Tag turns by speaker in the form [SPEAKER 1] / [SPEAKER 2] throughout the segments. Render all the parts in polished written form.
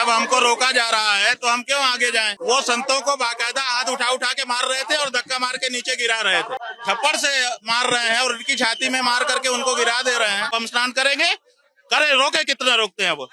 [SPEAKER 1] जब हमको रोका जा रहा है तो हम क्यों आगे जाएं? वो संतों को बाकायदा हाथ उठा उठा के मार रहे थे और धक्का मार के नीचे गिरा रहे थे, थप्पड़ से मार रहे हैं और उनकी छाती में मार करके उनको गिरा दे रहे हैं। हम स्नान करेंगे, करे रोके कितना रोकते हैं वो।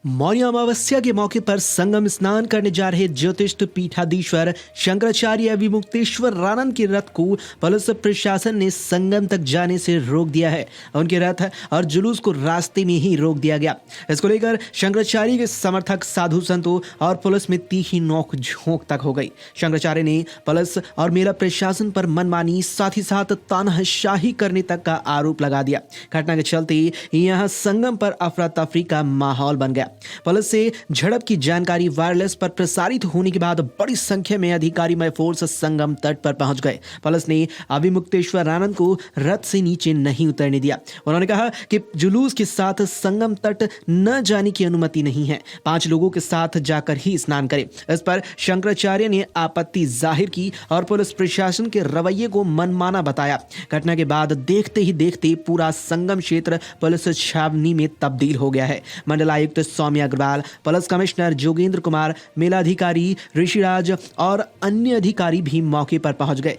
[SPEAKER 2] मौनी अमावस्या के मौके पर संगम स्नान करने जा रहे ज्योतिष पीठाधीश्वर शंकराचार्य अभिमुक्तेश्वरानंद के रथ को पुलिस प्रशासन ने संगम तक जाने से रोक दिया है। उनके रथ और जुलूस को रास्ते में ही रोक दिया गया। इसको लेकर शंकराचार्य के समर्थक, साधु संतों और पुलिस में तीखी नोक झोंक तक हो गई। शंकराचार्य ने पुलिस और मेला प्रशासन पर मनमानी, साथ ही साथ तानाशाही करने तक का आरोप लगा दिया। घटना के चलते यहाँ संगम पर अफरा तफरी का माहौल बन गया। पुलिस से झड़प की जानकारी वायरलेस पर प्रसारित होने के बाद बड़ी संख्या में अधिकारी मय फोर्स संगम तट पर पहुंच गए। पुलिस ने अभिमुक्तेश्वरानंद को रथ से नीचे नहीं उतरने दिया। उन्होंने कहा कि जुलूस के साथ संगम तट न जाने की अनुमति नहीं है, 5 लोगों के साथ जाकर ही स्नान करें। इस पर शंकराचार्य ने आपत्ति जाहिर की और पुलिस प्रशासन के रवैये को मनमाना बताया। घटना के बाद देखते ही देखते पूरा संगम क्षेत्र पुलिस छावनी में तब्दील हो गया है। मंडलायुक्त सौम्य अग्रवाल, पुलिस कमिश्नर जोगेंद्र कुमार, मेलाधिकारी ऋषिराज और अन्य अधिकारी भी मौके पर पहुंच गए।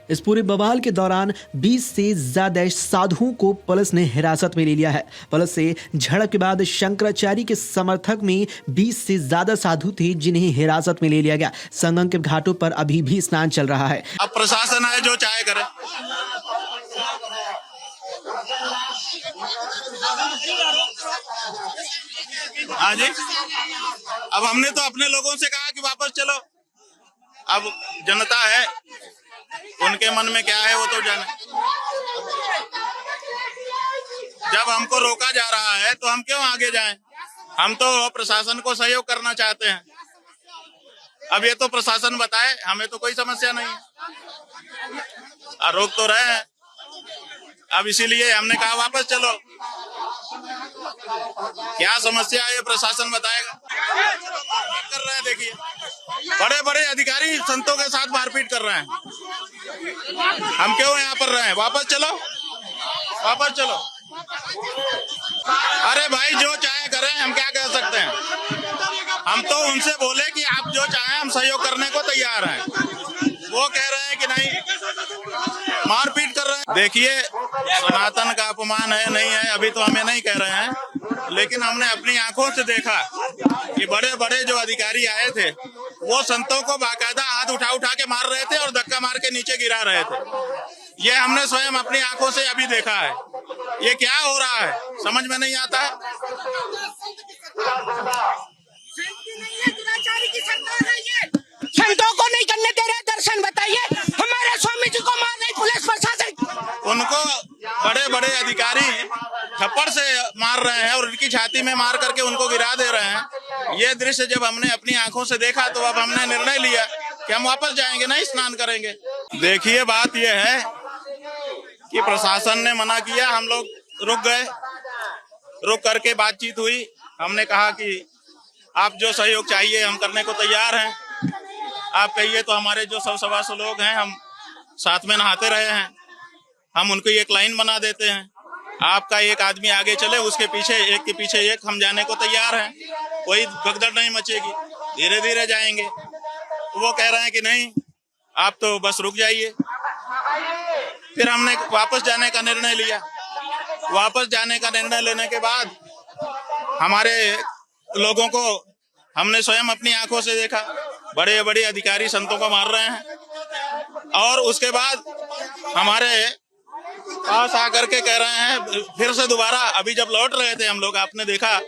[SPEAKER 2] इस पूरे बवाल के दौरान 20 से ज्यादा साधुओं को पुलिस ने हिरासत में ले लिया है। पुलिस से झड़प के बाद शंकराचार्य के समर्थक में 20 से ज्यादा साधु थे जिन्हें हिरासत में ले लिया गया। संगम के घाटों पर अभी भी स्नान चल रहा है।
[SPEAKER 1] अब प्रशासन आए जो चाहे करे। हाँ जी, अब हमने तो अपने लोगों से कहा कि वापस चलो। अब जनता है, उनके मन में क्या है वो तो जाने। जब हमको रोका जा रहा है तो हम क्यों आगे जाएं? हम तो प्रशासन को सहयोग करना चाहते हैं। अब ये तो प्रशासन बताए, हमें तो कोई समस्या नहीं है, रोक तो रहे हैं। अब इसीलिए हमने कहा वापस चलो। क्या समस्या है ये प्रशासन बताएगा। कर रहे हैं, देखिए बड़े बड़े अधिकारी संतों के साथ मारपीट कर रहे हैं। हम क्यों यहाँ पर रहे हैं? वापस चलो, वापस चलो। अरे भाई जो चाहे करें, हम क्या कह सकते हैं। हम तो उनसे बोले कि आप जो चाहें हम सहयोग करने को तैयार हैं। वो कह रहे हैं कि नहीं, मारपीट कर रहे हैं। देखिए सनातन का अपमान है नहीं है अभी तो हमें नहीं कह रहे हैं, लेकिन हमने अपनी आंखों से देखा कि बड़े बड़े जो अधिकारी आए थे वो संतों को बाकायदा हाथ उठा उठा के मार रहे थे और धक्का मार के नीचे गिरा रहे थे। ये हमने स्वयं अपनी आंखों से अभी देखा है। ये क्या हो रहा है समझ में नहीं आता है।
[SPEAKER 3] संतों को नहीं करने दे रहे दर्शन, बताइए। हमारे स्वामी जी को मार रही पुलिस प्रशासन।
[SPEAKER 1] उनको बड़े बड़े अधिकारी थप्पड़ से मार रहे हैं और उनकी छाती में मार करके उनको गिरा दे रहे हैं। ये दृश्य जब हमने अपनी आंखों से देखा तो अब हमने निर्णय लिया कि हम वापस जाएंगे, नहीं स्नान करेंगे। देखिए बात यह है कि प्रशासन ने मना किया, हम लोग रुक गए। रुक करके बातचीत हुई। हमने कहा कि आप जो सहयोग चाहिए हम करने को तैयार हैं। आप कहिए तो हमारे जो 100-125 लोग हैं हम साथ में नहाते रहे हैं, हम उनको एक लाइन बना देते हैं। आपका एक आदमी आगे चले, उसके पीछे एक के पीछे एक हम जाने को तैयार हैं। कोई भगदड़ नहीं मचेगी, धीरे धीरे जाएंगे। वो कह रहे हैं कि नहीं आप तो बस रुक जाइए। फिर हमने वापस जाने का निर्णय लिया। वापस जाने का निर्णय लेने के बाद हमारे लोगों को हमने स्वयं अपनी आंखों से देखा, बड़े बड़े अधिकारी संतों को मार रहे हैं। और उसके बाद हमारे पास आकर के कह रहे हैं फिर से दोबारा, अभी जब लौट रहे थे हम लोग, आपने देखा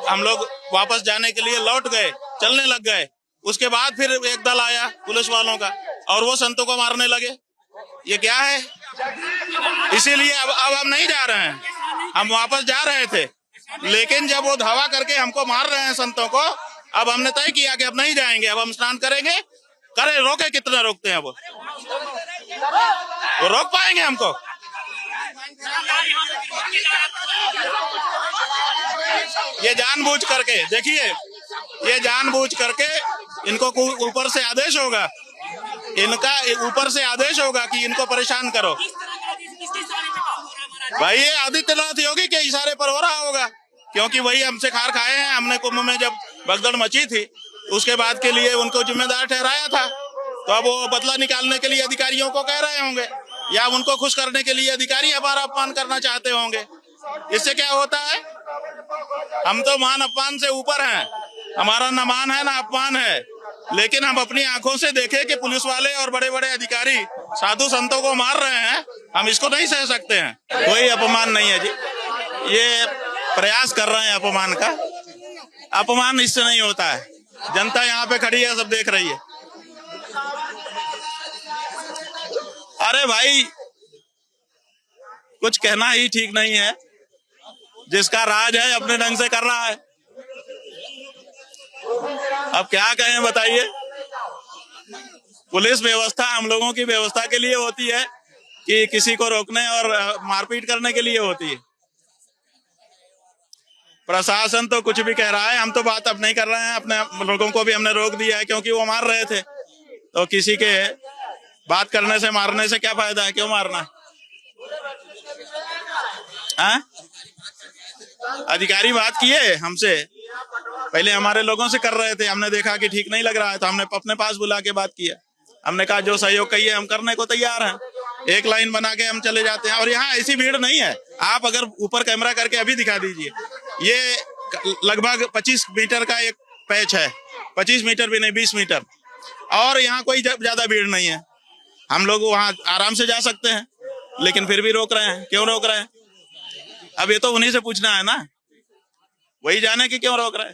[SPEAKER 1] हम लोग वापस जाने के लिए लौट गए, चलने लग गए। उसके बाद फिर एक दल आया पुलिस वालों का और वो संतों को मारने लगे। ये क्या है? इसीलिए अब हम नहीं जा रहे हैं। हम वापस जा रहे थे, लेकिन जब वो धावा करके हमको मार रहे हैं संतों को, अब हमने तय किया कि अब नहीं जाएंगे। अब हम स्नान करेंगे, करे रोके कितना रोकते हैं वो रोक पाएंगे हमको? ये जानबूझ करके, देखिए ये जानबूझ करके इनको ऊपर से आदेश होगा, इनका ऊपर से आदेश होगा कि इनको परेशान करो। भाई ये आदित्यनाथ योगी के इशारे पर हो रहा होगा क्योंकि वही हमसे खार खाए हैं। हमने कुंभ में जब भगदड़ मची थी उसके बाद के लिए उनको जिम्मेदार ठहराया था, तो अब वो बदला निकालने के लिए अधिकारियों को कह रहे होंगे, या उनको खुश करने के लिए अधिकारी हमारा अपमान करना चाहते होंगे। इससे क्या होता है, हम तो मान अपमान से ऊपर हैं, हमारा न मान है ना अपमान है, लेकिन हम अपनी आंखों से देखे कि पुलिस वाले और बड़े बड़े अधिकारी साधु संतों को मार रहे हैं, हम इसको नहीं सह सकते हैं। कोई अपमान नहीं है जी, ये प्रयास कर रहे हैं अपमान का। अपमान इससे नहीं होता है, जनता यहाँ पे खड़ी है, सब देख रही है। अरे भाई, कुछ कहना ही ठीक नहीं है, जिसका राज है अपने ढंग से कर रहा है, अब क्या कहें बताइए। पुलिस व्यवस्था हम लोगों की व्यवस्था के लिए होती है कि किसी को रोकने और मारपीट करने के लिए होती है। प्रशासन तो कुछ भी कह रहा है, हम तो बात अब नहीं कर रहे हैं। अपने लोगों को भी हमने रोक दिया है, क्योंकि वो मार रहे थे, तो किसी के बात करने से मारने से क्या फायदा है, क्यों मारना है? अधिकारी बात किए हमसे, पहले हमारे लोगों से कर रहे थे, हमने देखा कि ठीक नहीं लग रहा है, तो हमने अपने पास बुला के बात किया। हमने कहा जो सहयोग कहिए हम करने को तैयार हैं, एक लाइन बना के हम चले जाते हैं। और यहाँ ऐसी भीड़ नहीं है, आप अगर ऊपर कैमरा करके अभी दिखा दीजिए, ये लगभग 25 मीटर का एक पैच है, 25 मीटर भी नहीं, 20 मीटर, और यहाँ कोई ज्यादा भीड़ नहीं है। हम लोग वहाँ आराम से जा सकते हैं, लेकिन फिर भी रोक रहे हैं। क्यों रोक रहे हैं? अब ये तो उन्हीं से पूछना है ना, वही जाने की क्यों रोक रहे हैं।